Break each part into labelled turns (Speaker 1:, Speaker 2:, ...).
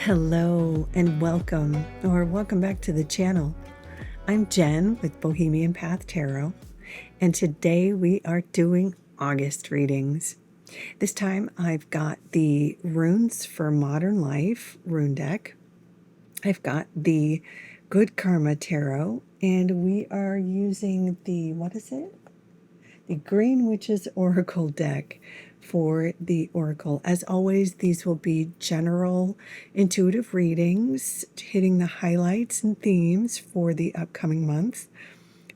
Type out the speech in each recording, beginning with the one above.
Speaker 1: Hello and welcome, or welcome back to the channel. I'm Jen with Bohemian Path Tarot, and today we are doing August readings. This time I've got the Runes for Modern Life rune deck. I've got the Good Karma Tarot, and we are using the, the Green Witch's Oracle deck for the Oracle. As always, these will be general intuitive readings, hitting the highlights and themes for the upcoming month.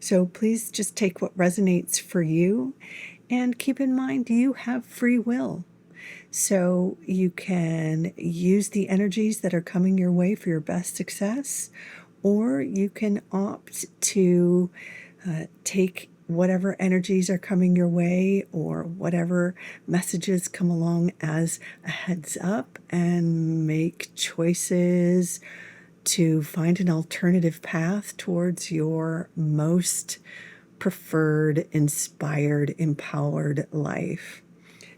Speaker 1: So please just take what resonates for you, and keep in mind you have free will. So you can use the energies that are coming your way for your best success, or you can opt to take whatever energies are coming your way or whatever messages come along as a heads up and make choices to find an alternative path towards your most preferred, inspired, empowered life.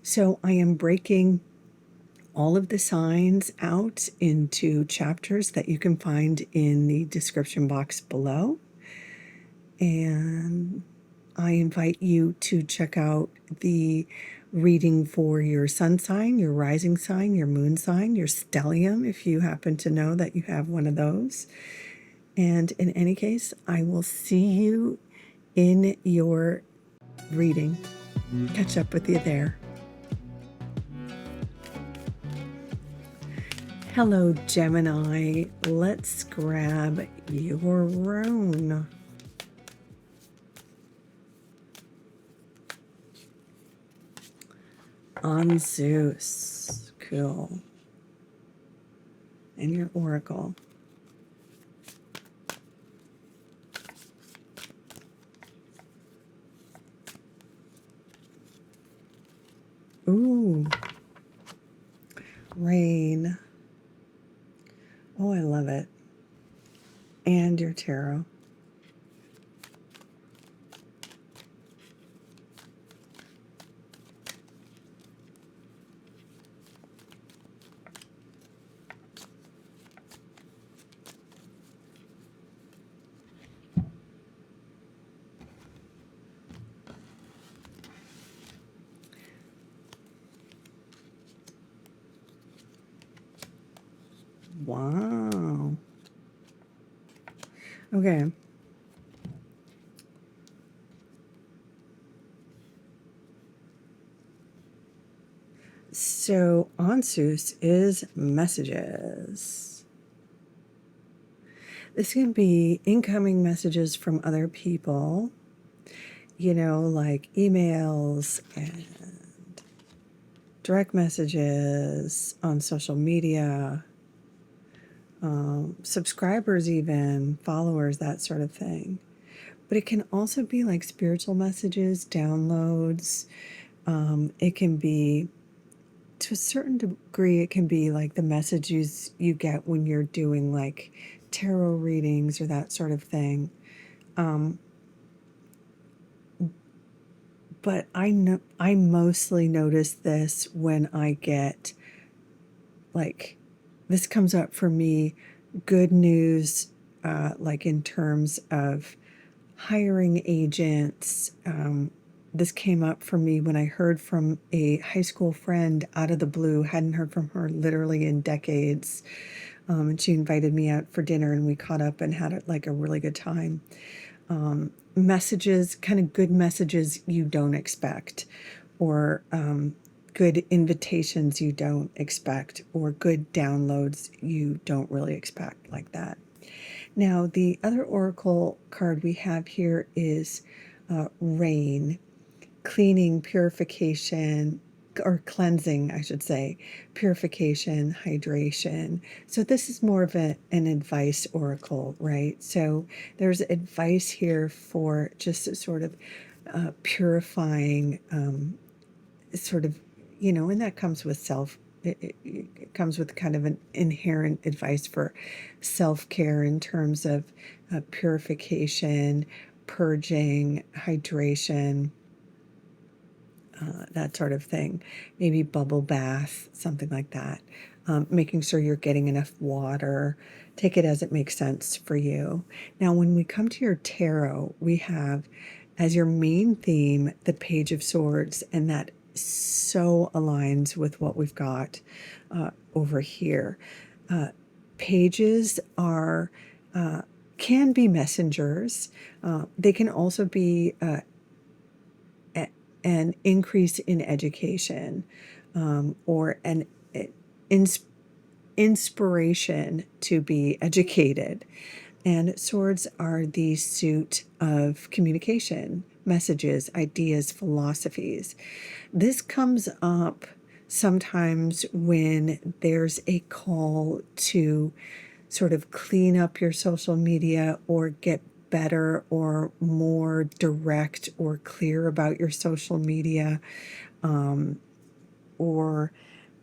Speaker 1: So I am breaking all of the signs out into chapters that you can find in the description box below. And I invite you to check out the reading for your sun sign, your rising sign, your moon sign, your stellium, if you happen to know that you have one of those. And in any case, I will see you in your reading. Catch up with you there. Hello, Gemini. Let's grab your rune. On Zeus. Cool. And your oracle. Ooh. Rain. Oh, I love it. And your tarot. Wow. Okay. So Onsus is messages. This can be incoming messages from other people, you know, like emails and direct messages on social media, subscribers even, followers, that sort of thing. But it can also be like spiritual messages, downloads. It can be, to a certain degree, it can be like the messages you get when you're doing like tarot readings or that sort of thing. But I mostly notice this when I get, like, this comes up for me, good news, like in terms of hiring agents. This came up for me when I heard from a high school friend out of the blue, hadn't heard from her literally in decades. And she invited me out for dinner and we caught up and had like a really good time. Messages, kind of good messages you don't expect, or good invitations you don't expect, or good downloads you don't really expect, like that. Now, the other oracle card we have here is rain, cleaning, purification, or cleansing, I should say, purification, hydration. So this is more of an advice oracle, right? So there's advice here for just sort of purifying, sort of, you know, and that comes with it comes with kind of an inherent advice for self-care in terms of purification, purging, hydration, that sort of thing. Maybe bubble bath, something like that. making sure you're getting enough water. Take it as it makes sense for you. Now, when we come to your tarot, we have as your main theme the Page of Swords, and that so aligns with what we've got over here. Pages are can be messengers. They can also be an increase in education, or an inspiration to be educated. And swords are the suit of communication, messages, ideas, philosophies. This comes up sometimes when there's a call to sort of clean up your social media or get better or more direct or clear about your social media, or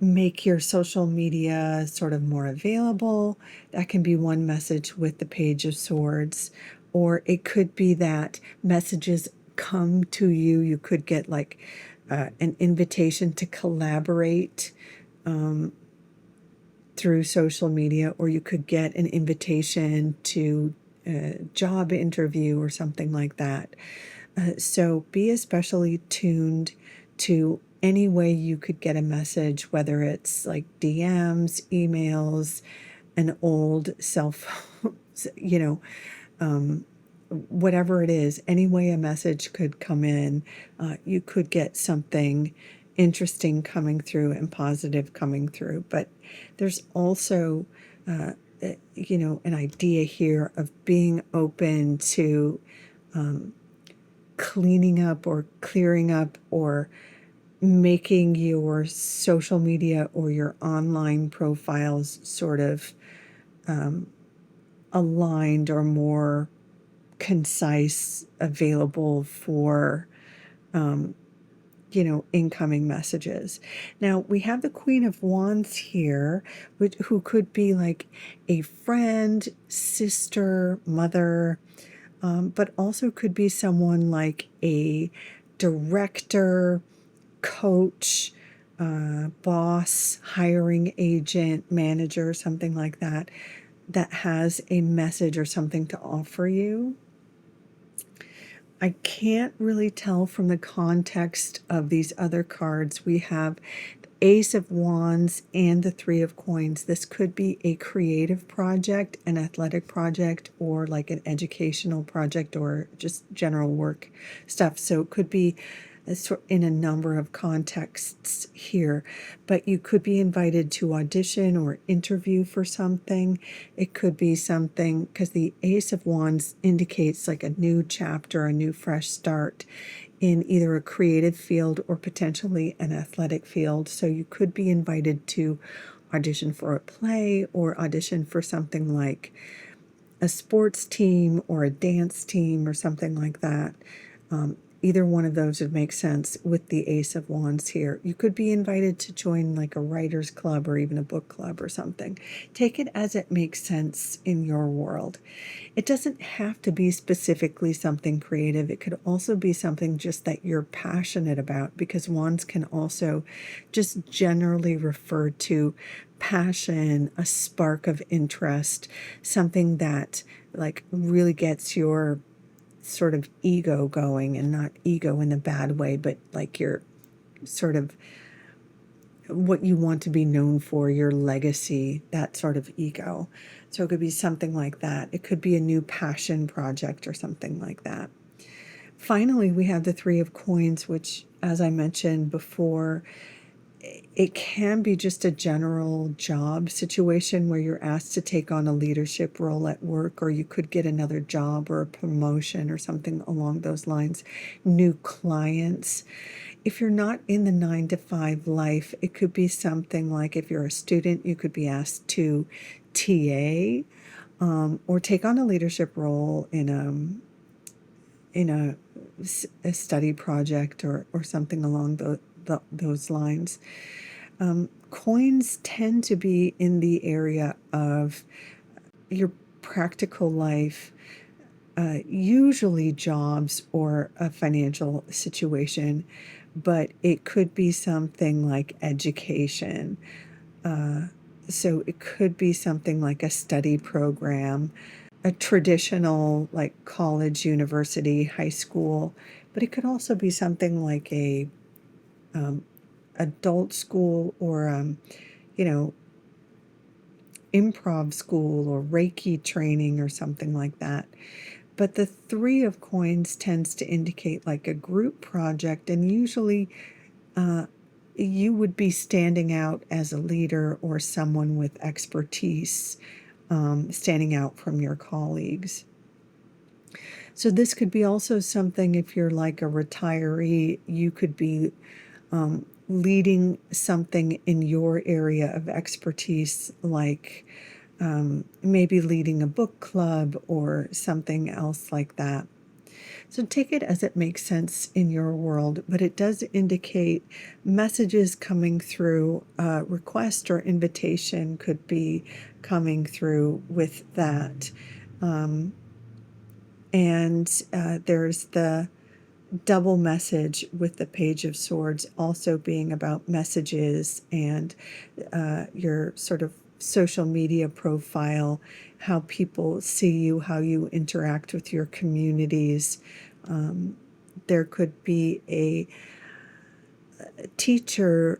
Speaker 1: make your social media sort of more available. That can be one message with the Page of Swords. Or it could be that messages come to you. You could get like an invitation to collaborate through social media, or you could get an invitation to a job interview or something like that. So be especially tuned to any way you could get a message, whether it's like DMs, emails, an old whatever it is, any way a message could come in, you could get something interesting coming through and positive coming through. But there's also, an idea here of being open to cleaning up or clearing up or making your social media or your online profiles sort of aligned or more concise, available for incoming messages. Now we have the Queen of Wands here, who could be like a friend, sister, mother, but also could be someone like a director, coach, boss, hiring agent, manager, something like that, that has a message or something to offer you. I can't really tell from the context of these other cards. We have the Ace of Wands and the Three of Coins. This could be a creative project, an athletic project, or like an educational project, or just general work stuff. So it could be in a number of contexts here, but you could be invited to audition or interview for something. It could be something, because the Ace of Wands indicates like a new chapter, a new fresh start in either a creative field or potentially an athletic field. So you could be invited to audition for a play or audition for something like a sports team or a dance team or something like that. Either one of those would make sense with the Ace of Wands here. You could be invited to join like a writer's club or even a book club or something. Take it as it makes sense in your world. It doesn't have to be specifically something creative. It could also be something just that you're passionate about, because wands can also just generally refer to passion, a spark of interest, something that like really gets your sort of ego going, and not ego in a bad way, but like your sort of what you want to be known for, your legacy, that sort of ego. So it could be something like that. It could be a new passion project or something like that. Finally, we have the Three of Coins, which, as I mentioned before, it can be just a general job situation where you're asked to take on a leadership role at work, or you could get another job or a promotion or something along those lines. New clients. If you're not in the 9-to-5 life, it could be something like, if you're a student, you could be asked to TA, or take on a leadership role in a study project or something along those lines. Coins tend to be in the area of your practical life, usually jobs or a financial situation, but it could be something like education, So it could be something like a study program, a traditional like college, university, high school, but it could also be something like a adult school or you know, improv school or Reiki training or something like that. But the Three of Coins tends to indicate like a group project, and usually you would be standing out as a leader or someone with expertise, standing out from your colleagues. So this could be also something, if you're like a retiree, you could be leading something in your area of expertise, like maybe leading a book club or something else like that. So take it as it makes sense in your world, but it does indicate messages coming through, request or invitation could be coming through with that. There's the double message with the Page of Swords also being about messages and your sort of social media profile, how people see you, how you interact with your communities. There could be a teacher,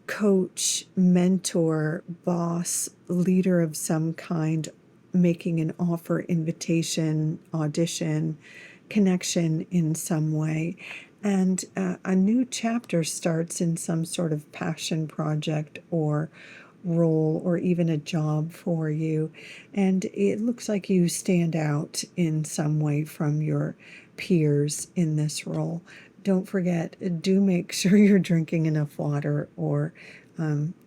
Speaker 1: coach, mentor, boss, leader of some kind making an offer, invitation, audition, connection in some way. And a new chapter starts in some sort of passion project or role or even a job for you. And it looks like you stand out in some way from your peers in this role. Don't forget, do make sure you're drinking enough water, or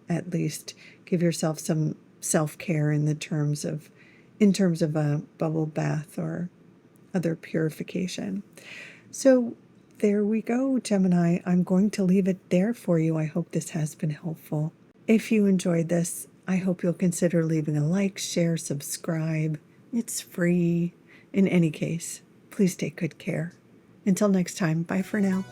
Speaker 1: at least give yourself some self-care in terms of a bubble bath or other purification. So there we go, Gemini. I'm going to leave it there for you. I hope this has been helpful. If you enjoyed this, I hope you'll consider leaving a like, share, subscribe. It's free. In any case, please take good care. Until next time, bye for now.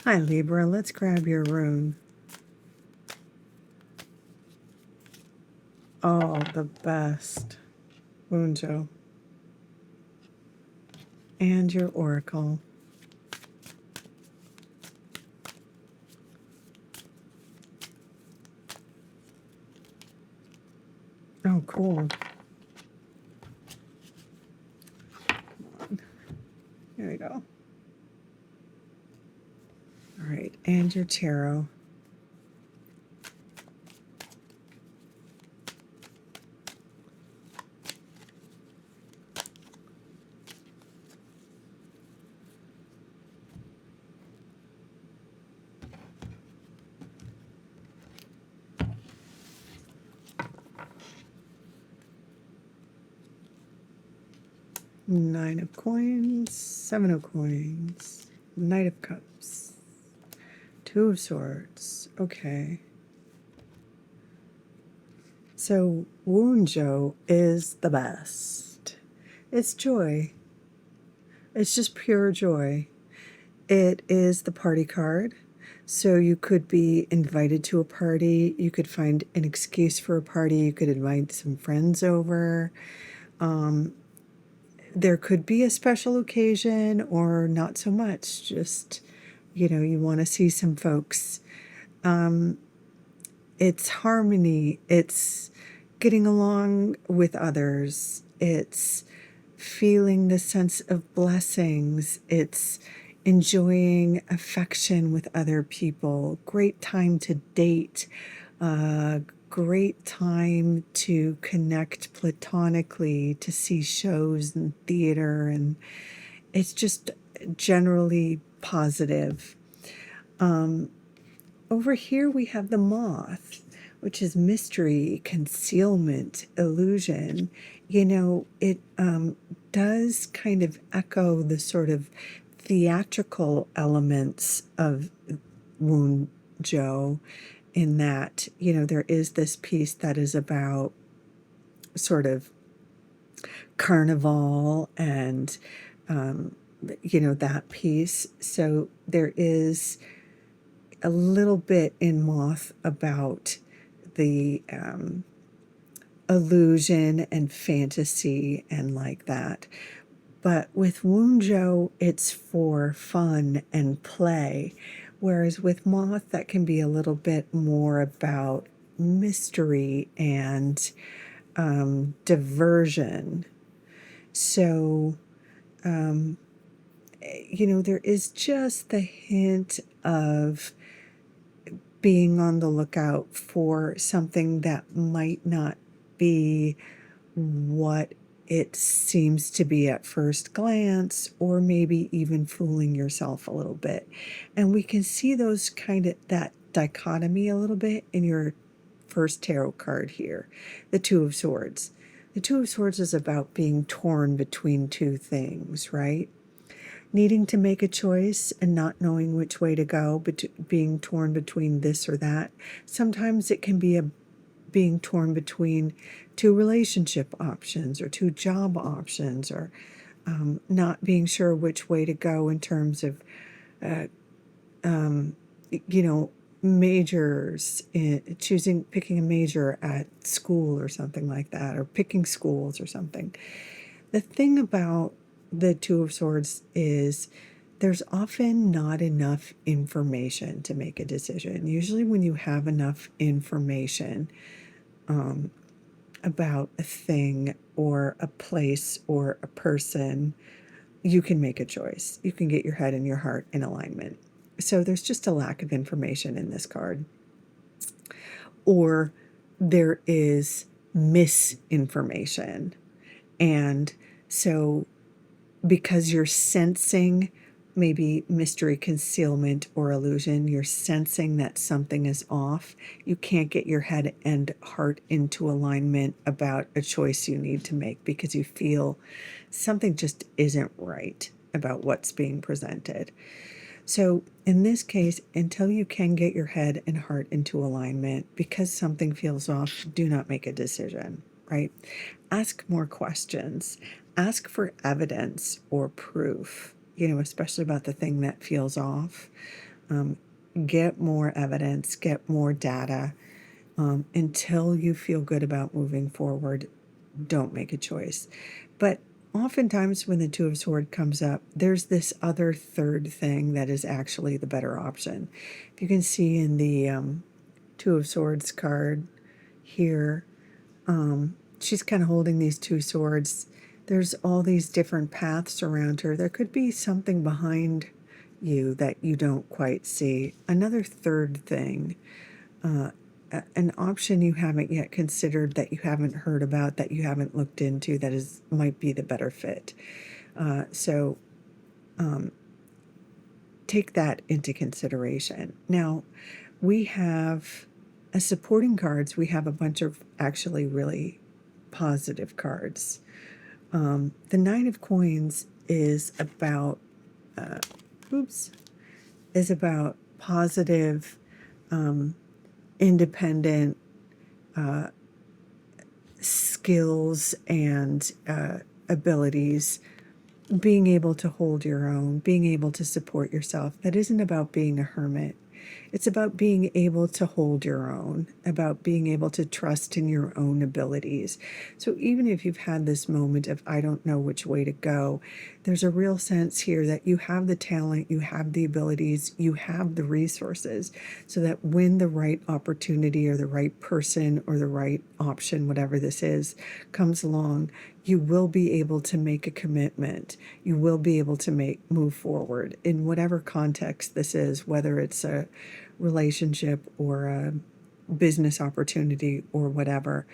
Speaker 1: Hi, Libra. Let's grab your rune. Oh, the best. Wunjo. And your oracle. Oh, cool. There we go. All right, and your tarot. Nine of coins, seven of coins, Knight of Cups, Two of Swords. Okay. So Wunjo is the best. It's joy. It's just pure joy. It is the party card. So you could be invited to a party. You could find an excuse for a party. You could invite some friends over. There could be a special occasion or not so much. Just, you want to see some folks. It's harmony. It's getting along with others. It's feeling the sense of blessings. It's enjoying affection with other people. Great time to date. Great time to connect platonically, to see shows and theater, and it's just generally positive. Over here we have the moth, which is mystery, concealment, illusion. It does kind of echo the sort of theatrical elements of Wunjo, in that, there is this piece that is about sort of carnival and, that piece. So there is a little bit in Moth about the illusion and fantasy and like that. But with Wunjo, it's for fun and play. Whereas with Moth, that can be a little bit more about mystery and diversion. So, there is just the hint of being on the lookout for something that might not be what it seems to be at first glance, or maybe even fooling yourself a little bit. And we can see that dichotomy a little bit in your first tarot card here, the Two of Swords. The Two of Swords is about being torn between two things, right? Needing to make a choice and not knowing which way to go, but being torn between this or that. Sometimes it can be being torn between two relationship options or two job options, or not being sure which way to go in terms of, majors, picking a major at school or something like that, or picking schools or something. The thing about the Two of Swords is there's often not enough information to make a decision. Usually when you have enough information about a thing or a place or a person, you can make a choice. You can get your head and your heart in alignment. So there's just a lack of information in this card. Or there is misinformation. And so because you're sensing maybe mystery, concealment, or illusion, you're sensing that something is off, you can't get your head and heart into alignment about a choice you need to make because you feel something just isn't right about what's being presented. So in this case, until you can get your head and heart into alignment, because something feels off, do not make a decision, right? Ask more questions. Ask for evidence or proof, especially about the thing that feels off. Get more evidence, get more data. Until you feel good about moving forward, don't make a choice. But oftentimes when the Two of Swords comes up, there's this other third thing that is actually the better option. If you can see in the Two of Swords card here, she's kind of holding these two swords. There's all these different paths around her. There could be something behind you that you don't quite see. Another third thing, an option you haven't yet considered, that you haven't heard about, that you haven't looked into, that might be the better fit. So take that into consideration. Now, we have supporting cards. We have a bunch of actually really positive cards. The Nine of Coins is about positive, independent skills and abilities, being able to hold your own, being able to support yourself. That isn't about being a hermit. It's about being able to hold your own, about being able to trust in your own abilities. So even if you've had this moment of, I don't know which way to go, there's a real sense here that you have the talent, you have the abilities, you have the resources, so that when the right opportunity or the right person or the right option, whatever this is, comes along, you will be able to make a commitment. You will be able to move forward in whatever context this is, whether it's a relationship or a business opportunity or whatever.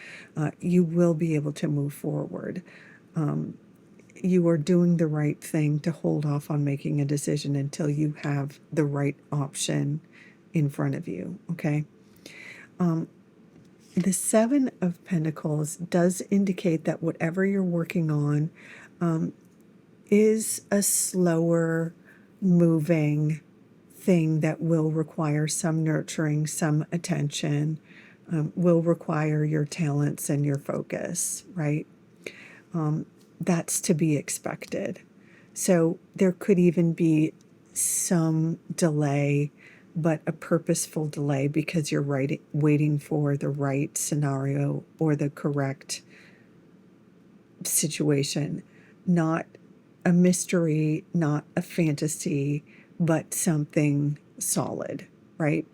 Speaker 1: You will be able to move forward. You are doing the right thing to hold off on making a decision until you have the right option in front of you, okay? The Seven of Pentacles does indicate that whatever you're working on is a slower moving thing that will require some nurturing, some attention, will require your talents and your focus, right? That's to be expected. So there could even be some delay but a purposeful delay because you're waiting for the right scenario or the correct situation. Not a mystery, not a fantasy, but something solid, right?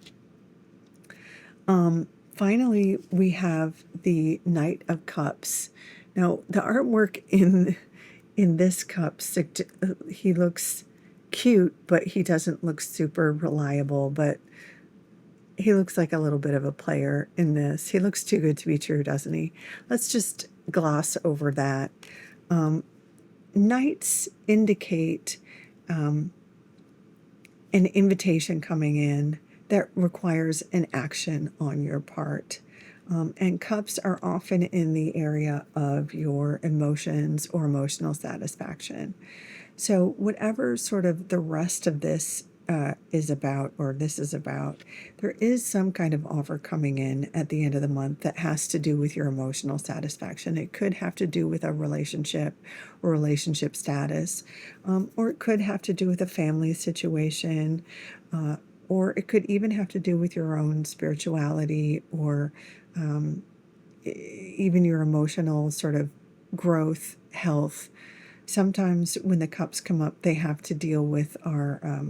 Speaker 1: Finally, we have the Knight of Cups. Now, the artwork in this cup, he looks cute, but he doesn't look super reliable, but he looks like a little bit of a player in this. He looks too good to be true, doesn't he? Let's just gloss over that. Knights indicate an invitation coming in that requires an action on your part. And cups are often in the area of your emotions or emotional satisfaction. So whatever sort of the rest of this is about, or this is about, there is some kind of offer coming in at the end of the month that has to do with your emotional satisfaction. It could have to do with a relationship or relationship status, or it could have to do with a family situation, or it could even have to do with your own spirituality or even your emotional sort of growth, health. Sometimes when the cups come up, they have to deal with our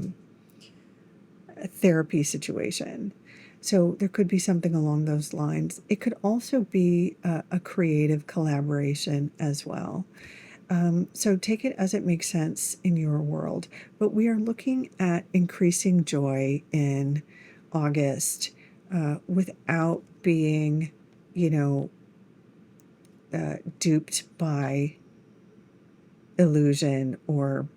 Speaker 1: therapy situation. So there could be something along those lines. It could also be a creative collaboration as well. So take it as it makes sense in your world. But we are looking at increasing joy in August without being, duped by illusion or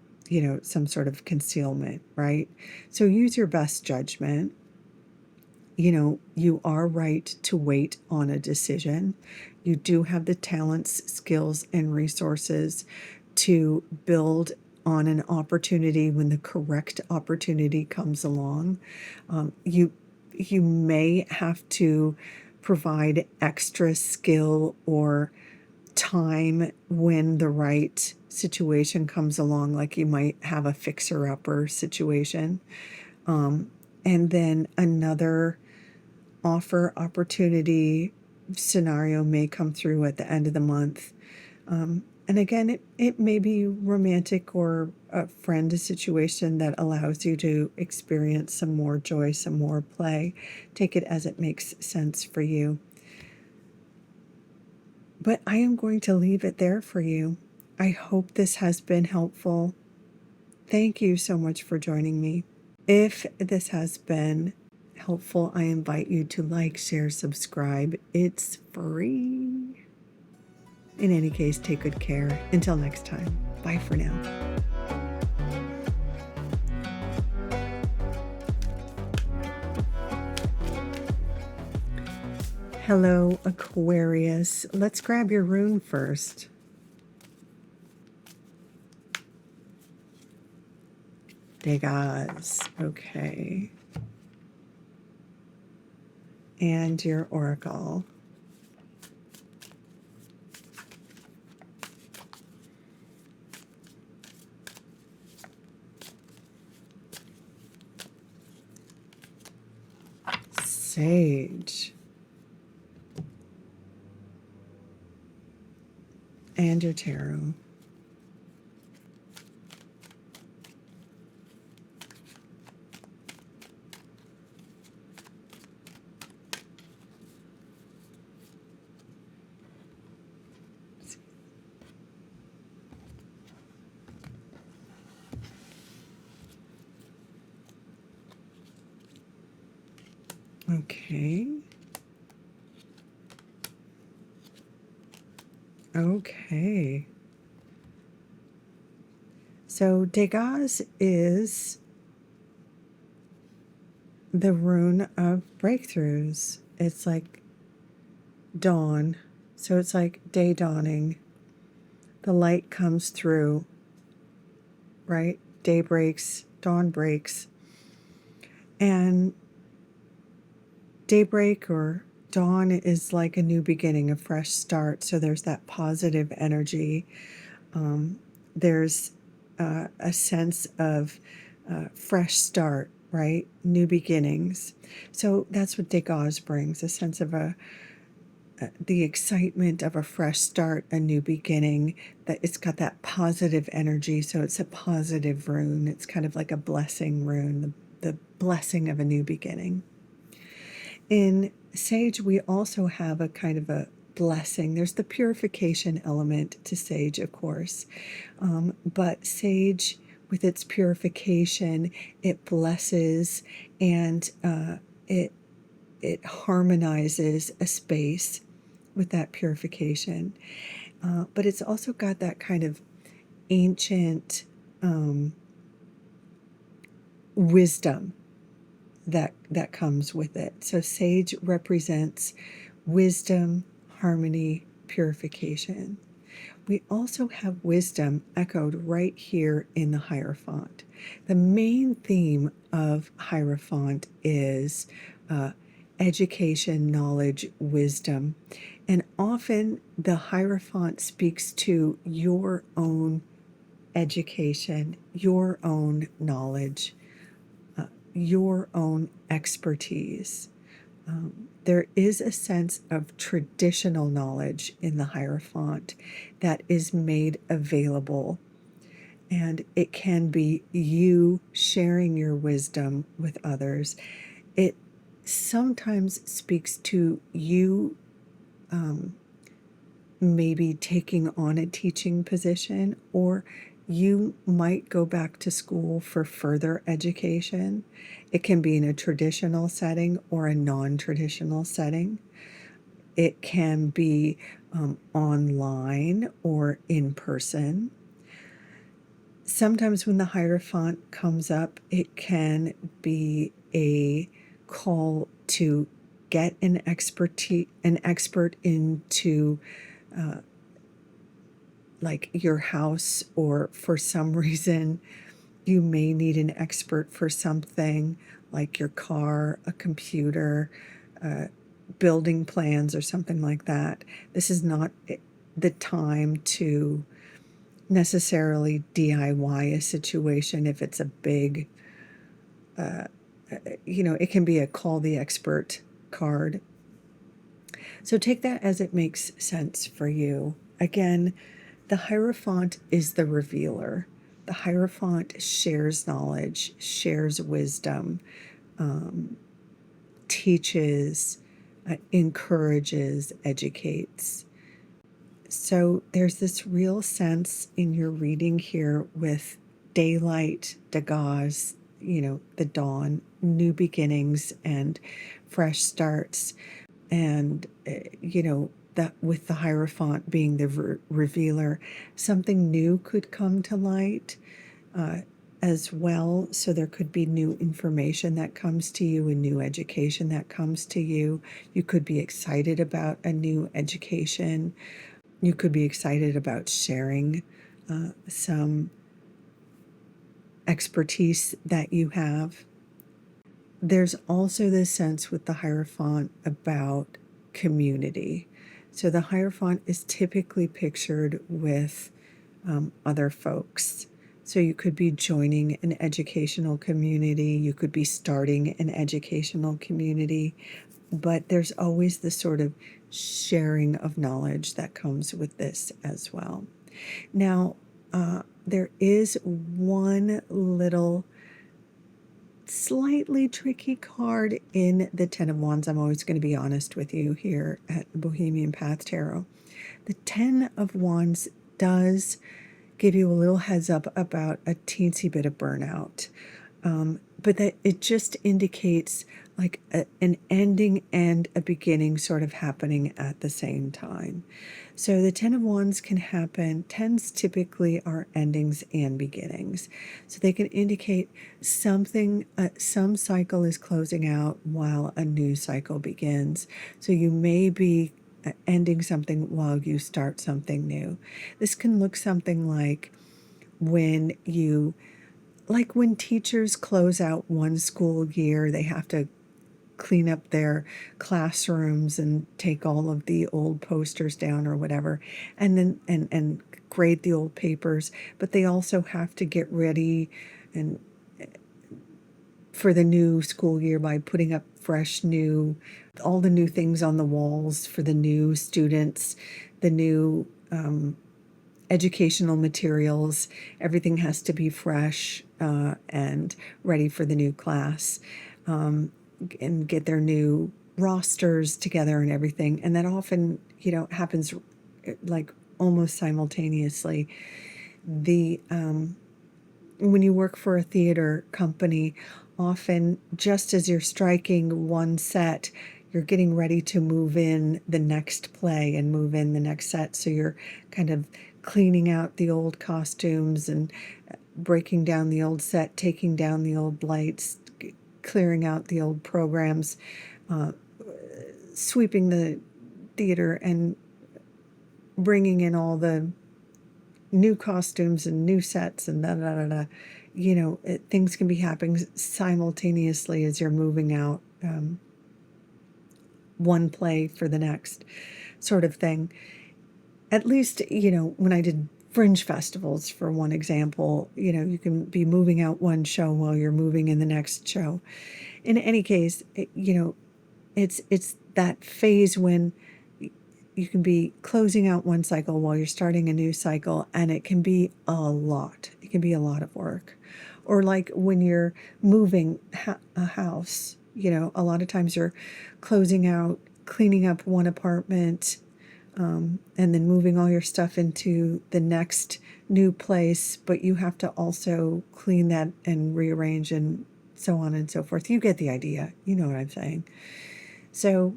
Speaker 1: some sort of concealment, right? So use your best judgment. You are right to wait on a decision. You do have the talents, skills, and resources to build on an opportunity when the correct opportunity comes along. You may have to provide extra skill or time when the right situation comes along, like you might have a fixer-upper situation. And then another offer opportunity scenario may come through at the end of the month. And again, it may be romantic or a friend situation that allows you to experience some more joy, some more play. Take it as it makes sense for you. But I am going to leave it there for you. I hope this has been helpful. Thank you so much for joining me. If this has been helpful, I invite you to like, share, subscribe. It's free. In any case, take good care. Until next time, bye for now. Hello, Aquarius. Let's grab your rune first. Degas. Okay. And your oracle. Sage. And your tarot. Okay. Okay. So Degas is the rune of breakthroughs. It's like dawn. So it's like day dawning. The light comes through, right? Day breaks, dawn breaks. And daybreak or dawn is like a new beginning, a fresh start. So there's that positive energy. There's a sense of fresh start, right? New beginnings. So that's what Degas brings, a sense of the excitement of a fresh start, a new beginning, that it's got that positive energy. So it's a positive rune. It's kind of like a blessing rune, the blessing of a new beginning. In Sage, we also have a kind of a blessing. There's the purification element to Sage, of course. But Sage, with its purification, it blesses and it harmonizes a space with that purification. But it's also got that kind of ancient wisdom that comes with it. So Sage represents wisdom, harmony, purification. We also have wisdom echoed right here in the Hierophant. The main theme of Hierophant is education, knowledge, wisdom. And often the Hierophant speaks to your own education, your own knowledge, your own expertise. There is a sense of traditional knowledge in the Hierophant that is made available, and it can be you sharing your wisdom with others. It sometimes speaks to you maybe taking on a teaching position, or you might go back to school for further education. It can be in a traditional setting or a non-traditional setting. It can be online or in person. Sometimes when the Hierophant comes up, it can be a call to get an expert into like your house, or for some reason you may need an expert for something like your car, a computer, building plans, or something like that. This is not the time to necessarily DIY a situation if it's a big, it can be a call the expert card. So take that as it makes sense for you. Again, the Hierophant is the revealer. The Hierophant shares knowledge, shares wisdom, teaches, encourages, educates. So there's this real sense in your reading here with daylight, Degas, the dawn, new beginnings and fresh starts. And, that with the Hierophant being the revealer, something new could come to light as well. So there could be new information that comes to you, a new education that comes to you. You could be excited about a new education. You could be excited about sharing some expertise that you have. There's also this sense with the Hierophant about community. So the Hierophant is typically pictured with other folks. So you could be joining an educational community, you could be starting an educational community, but there's always this sort of sharing of knowledge that comes with this as well. Now, there is one little slightly tricky card in the Ten of Wands. I'm always going to be honest with you here at the Bohemian Path Tarot. The Ten of Wands does give you a little heads up about a teensy bit of burnout, but that it just indicates like an ending and a beginning sort of happening at the same time. So the Ten of Wands can happen. Tens typically are endings and beginnings. So they can indicate something, some cycle is closing out while a new cycle begins. So you may be ending something while you start something new. This can look something like when teachers close out one school year, they have to clean up their classrooms and take all of the old posters down or whatever, and then and grade the old papers, but they also have to get ready and for the new school year by putting up all the new things on the walls for the new students, the new educational materials. Everything has to be fresh and ready for the new class, and get their new rosters together and everything. And that often, happens like almost simultaneously. When you work for a theater company, often just as you're striking one set, you're getting ready to move in the next play and move in the next set. So you're kind of cleaning out the old costumes and breaking down the old set, taking down the old lights, clearing out the old programs, sweeping the theater and bringing in all the new costumes and new sets and things can be happening simultaneously as you're moving out one play for the next, sort of thing. At least, when I did fringe festivals, for one example, you can be moving out one show while you're moving in the next show. In any case, it's that phase when you can be closing out one cycle while you're starting a new cycle, and it can be a lot. It can be a lot of work. Or like when you're moving a house, a lot of times you're closing out, cleaning up one apartment, and then moving all your stuff into the next new place, but you have to also clean that and rearrange and so on and so forth. You get the idea. You know what I'm saying. So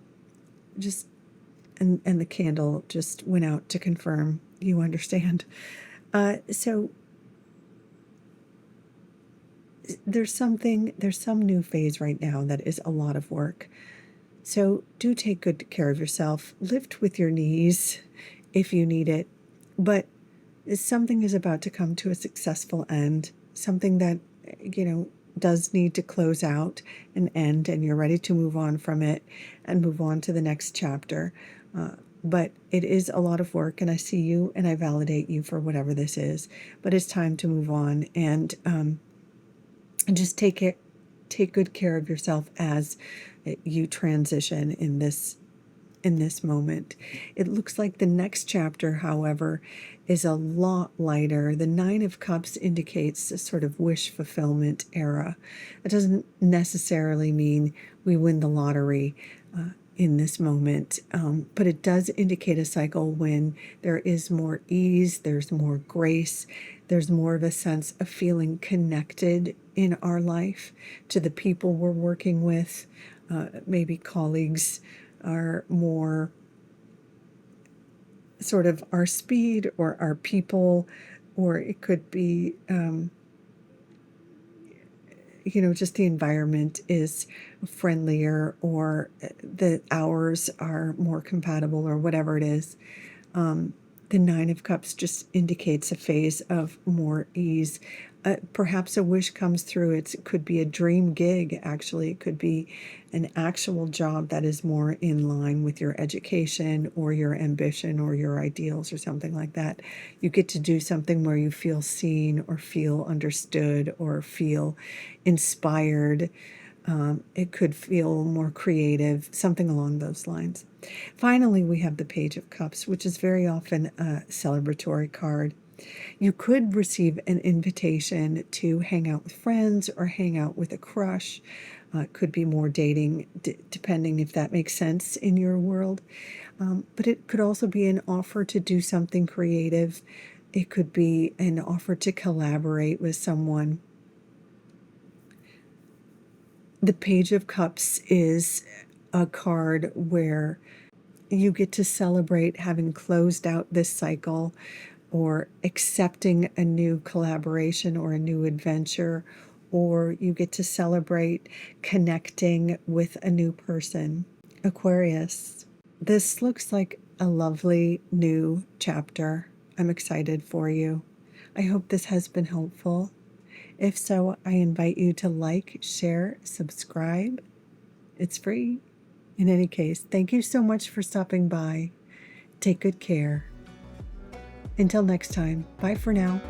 Speaker 1: just, and the candle just went out to confirm you understand. So there's some new phase right now that is a lot of work. So do take good care of yourself. Lift with your knees if you need it. But something is about to come to a successful end, something that, does need to close out and end, and you're ready to move on from it and move on to the next chapter. But it is a lot of work, and I see you and I validate you for whatever this is. But it's time to move on and just take good care of yourself as you transition in this moment. It looks like the next chapter, however, is a lot lighter. The Nine of Cups indicates a sort of wish fulfillment era. It doesn't necessarily mean we win the lottery in this moment, but it does indicate a cycle when there is more ease, there's more grace, there's more of a sense of feeling connected in our life to the people we're working with. Maybe colleagues are more sort of our speed or our people, or it could be, just the environment is friendlier, or the hours are more compatible, or whatever it is. The Nine of Cups just indicates a phase of more ease. Perhaps a wish comes through. It could be a dream gig, actually. It could be an actual job that is more in line with your education or your ambition or your ideals or something like that. You get to do something where you feel seen or feel understood or feel inspired. It could feel more creative, something along those lines. Finally, we have the Page of Cups, which is very often a celebratory card. You could receive an invitation to hang out with friends or hang out with a crush. It could be more dating, depending if that makes sense in your world. But it could also be an offer to do something creative. It could be an offer to collaborate with someone. The Page of Cups is a card where you get to celebrate having closed out this cycle, or accepting a new collaboration or a new adventure, or you get to celebrate connecting with a new person. Aquarius, this looks like a lovely new chapter. I'm excited for you. I hope this has been helpful. If so, I invite you to like, share, subscribe. It's free. In any case, thank you so much for stopping by. Take good care. Until next time, bye for now.